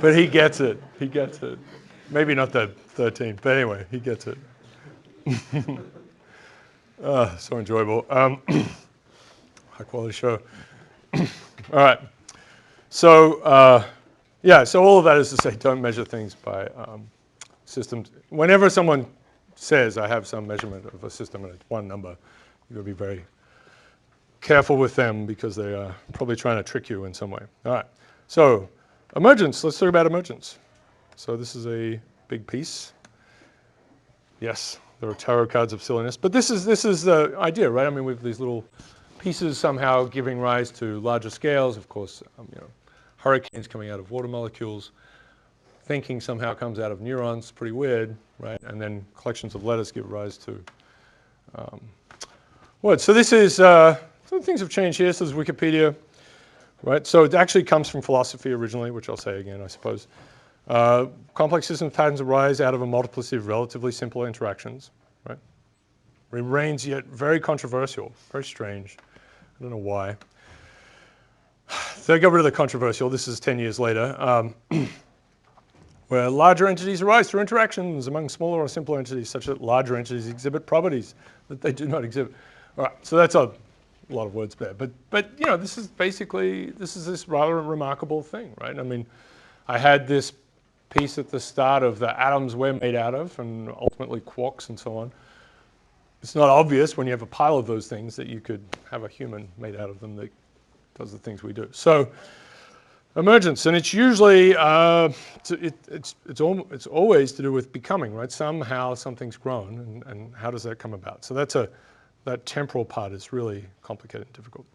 But he gets it. He gets it. Maybe not the 13th, but anyway, he gets it. So enjoyable. High quality show. All right. So yeah, so all of that is to say, don't measure things by systems. Whenever someone says I have some measurement of a system and it's one number, you've got to be very careful with them because they are probably trying to trick you in some way. All right. So emergence. Let's talk about emergence. So this is a big piece. Yes, there are tarot cards of silliness, but this is the idea, right? I mean, with these little pieces somehow giving rise to larger scales. Of course, hurricanes coming out of water molecules. Thinking somehow comes out of neurons. Pretty weird, right? And then collections of letters give rise to words. So this is some things have changed here. So this is Wikipedia, right? So it actually comes from philosophy originally, which I'll say again, I suppose. Complex system patterns arise out of a multiplicity of relatively simple interactions, right? Remains yet very controversial, very strange. I don't know why. So I got rid of the controversial. This is 10 years later. Where larger entities arise through interactions among smaller or simpler entities, such that larger entities exhibit properties that they do not exhibit. All right, so that's a lot of words there. But this is basically, this rather remarkable thing, right? I mean, I had this piece at the start of the atoms we're made out of, and ultimately quarks and so on. It's not obvious when you have a pile of those things that you could have a human made out of them that does the things we do. So emergence, and it's usually, it's always to do with becoming, right? Somehow something's grown, and how does that come about? So that temporal part is really complicated and difficult.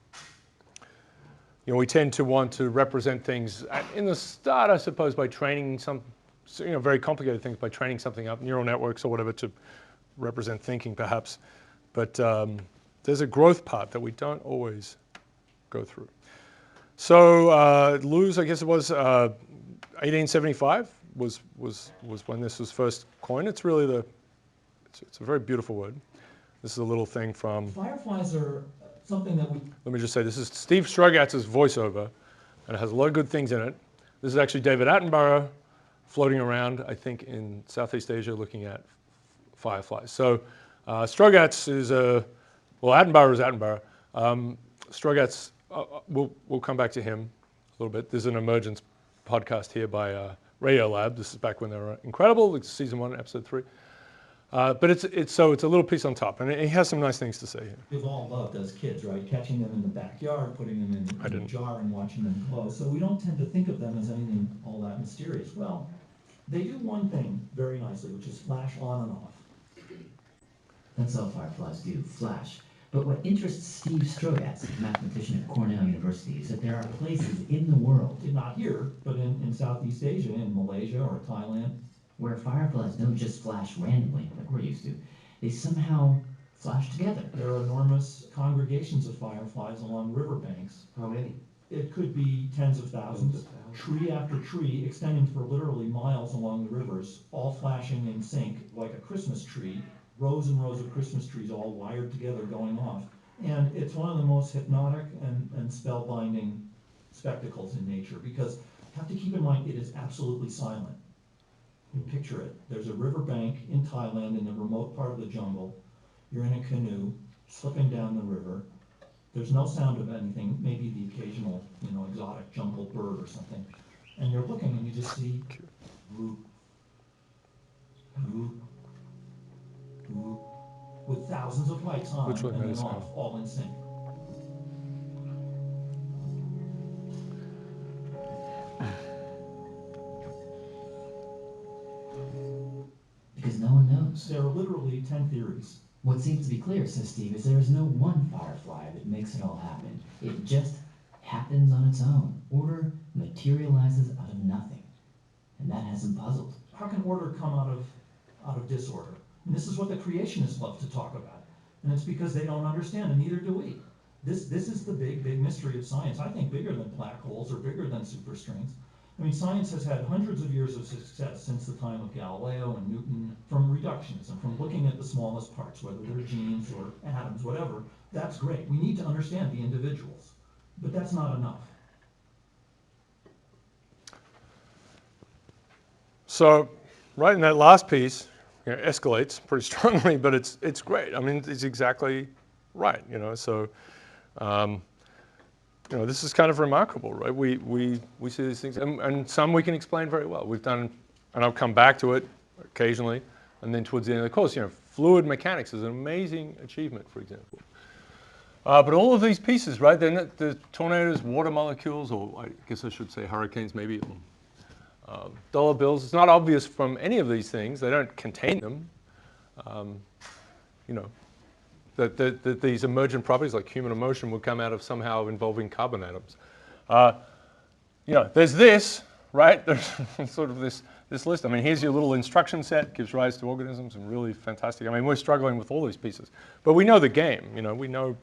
We tend to want to represent things in the start, I suppose, by training some, very complicated things, by training something up, neural networks or whatever, to represent thinking, perhaps. But there's a growth part that we don't always go through. So Luz, I guess it was 1875 was when this was first coined. It's really it's a very beautiful word. This is a little thing from. Fireflies are something that we. Let me just say, this is Steve Strogatz's voiceover, and it has a lot of good things in it. This is actually David Attenborough floating around, I think, in Southeast Asia looking at fireflies. So Strogatz is Attenborough is Attenborough. Strogatz, we'll come back to him a little bit. There's an Emergence podcast here by Radiolab. This is back when they were incredible. It's season 1, episode 3. But it's a little piece on top, and he has some nice things to say here. We've all loved as kids, right? Catching them in the backyard, putting them in a jar and watching them glow. So we don't tend to think of them as anything all that mysterious. Well, they do one thing very nicely, which is flash on and off. That's all fireflies do, flash. But what interests Steve Strogatz, a mathematician at Cornell University, is that there are places in the world, not here, but in Southeast Asia, in Malaysia or Thailand, where fireflies don't just flash randomly like we're used to. They somehow flash together. There are enormous congregations of fireflies along riverbanks. How many? It could be tens of thousands. Tree after tree, extending for literally miles along the rivers, all flashing in sync like a Christmas tree. Rows and rows of Christmas trees all wired together going off. And it's one of the most hypnotic and spellbinding spectacles in nature, because you have to keep in mind it is absolutely silent. You picture it. There's a riverbank in Thailand in the remote part of the jungle. You're in a canoe, slipping down the river. There's no sound of anything, maybe the occasional, exotic jungle bird or something. And you're looking and you just see whoop, whoop, whoop, with thousands of lights on and then off, all in sync. Because no one knows. There are literally 10 theories. What seems to be clear, says Steve, is there is no one firefly that makes it all happen. It just happens on its own. Order materializes out of nothing. And that has him puzzled. How can order come out of disorder? And this is what the creationists love to talk about. And it's because they don't understand, and neither do we. This is the big mystery of science. I think bigger than black holes or bigger than superstrings. I mean, science has had hundreds of years of success since the time of Galileo and Newton, from reductionism, from looking at the smallest parts, whether they're genes or atoms, whatever. That's great. We need to understand the individuals. But that's not enough. So right in that last piece, escalates pretty strongly, but it's great. I mean, it's exactly right, So, this is kind of remarkable, right? We see these things, and some we can explain very well. We've done, and I'll come back to it occasionally, and then towards the end of the course, fluid mechanics is an amazing achievement, for example. But all of these pieces, right? They're the tornadoes, water molecules, or I guess I should say hurricanes, maybe. Dollar bills. It's not obvious from any of these things. They don't contain them. That these emergent properties like human emotion would come out of somehow involving carbon atoms. There's this, right? There's sort of this list. I mean, here's your little instruction set, gives rise to organisms, and really fantastic. I mean, we're struggling with all these pieces, but we know the game. We know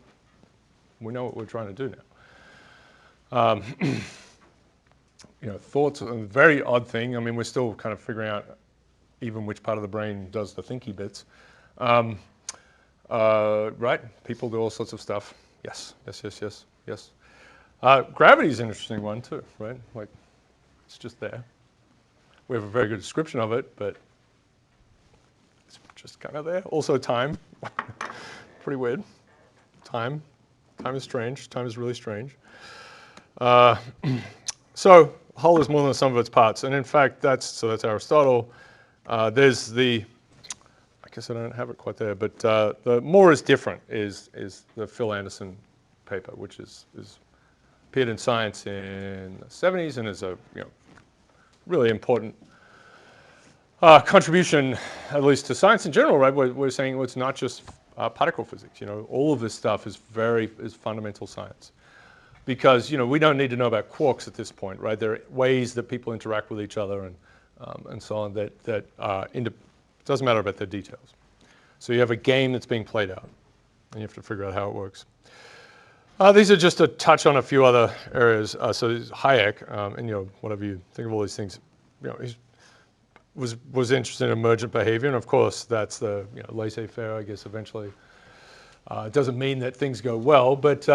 what we're trying to do now. Thoughts are a very odd thing. I mean, we're still kind of figuring out even which part of the brain does the thinky bits. Right? People do all sorts of stuff. Yes. Gravity is an interesting one too, right? Like, it's just there. We have a very good description of it, but it's just kind of there. Also time. Pretty weird. Time is strange. Time is really strange. So, whole is more than the sum of its parts, and in fact, that's Aristotle. There's I guess I don't have it quite there, but the more is different is the Phil Anderson paper, which is appeared in Science in the 70s and is a really important contribution, at least to science in general. Right? We're saying it's not just particle physics. All of this stuff is fundamental science. Because we don't need to know about quarks at this point, right? There are ways that people interact with each other and so on that it doesn't matter about the details. So you have a game that's being played out, and you have to figure out how it works. These are just a touch on a few other areas. So Hayek, and whatever you think of all these things, he was interested in emergent behavior, and of course that's the laissez-faire, I guess. Eventually, it doesn't mean that things go well, but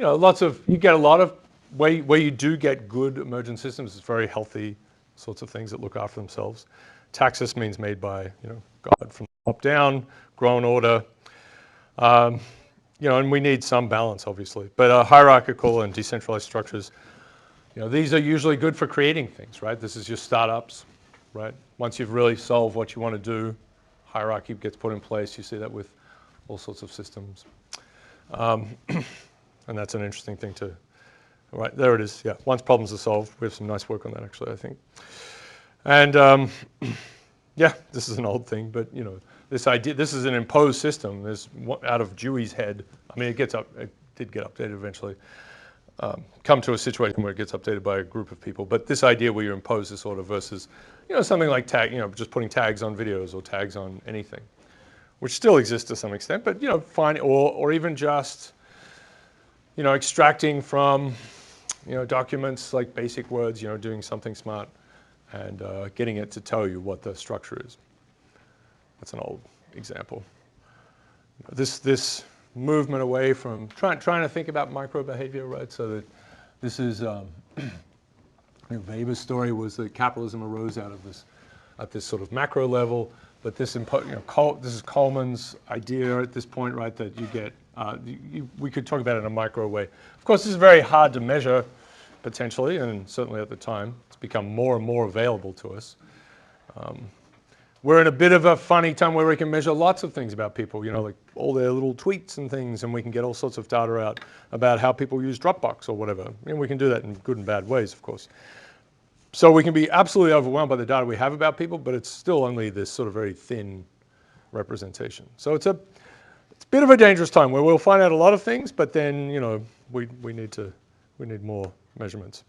you get a lot of where you do get good emergent systems. It's very healthy sorts of things that look after themselves. Taxis means made by God from top down, grown order. And we need some balance, obviously. But hierarchical and decentralized structures, these are usually good for creating things, right? This is your startups, right? Once you've really solved what you want to do, hierarchy gets put in place. You see that with all sorts of systems. And that's an interesting thing too. Right, there it is. Yeah, once problems are solved, we have some nice work on that actually, I think. And yeah, this is an old thing, but this idea, this is an imposed system. This out of Dewey's head. I mean, it did get updated eventually. Come to a situation where it gets updated by a group of people. But this idea where you impose this order versus, something like just putting tags on videos or tags on anything, which still exists to some extent. But fine, or even just extracting from, documents like basic words, doing something smart and getting it to tell you what the structure is. That's an old example. This movement away from trying to think about micro behavior, right? So that this is Weber's story was that capitalism arose out of this at this sort of macro level, but this this is Coleman's idea at this point, right? That you get we could talk about it in a micro way. Of course, this is very hard to measure potentially, and certainly at the time, it's become more and more available to us. We're in a bit of a funny time where we can measure lots of things about people, like all their little tweets and things, and we can get all sorts of data out about how people use Dropbox or whatever. And we can do that in good and bad ways, of course. So we can be absolutely overwhelmed by the data we have about people, but it's still only this sort of very thin representation. So it's a bit of a dangerous time where we'll find out a lot of things, but then we need more measurements.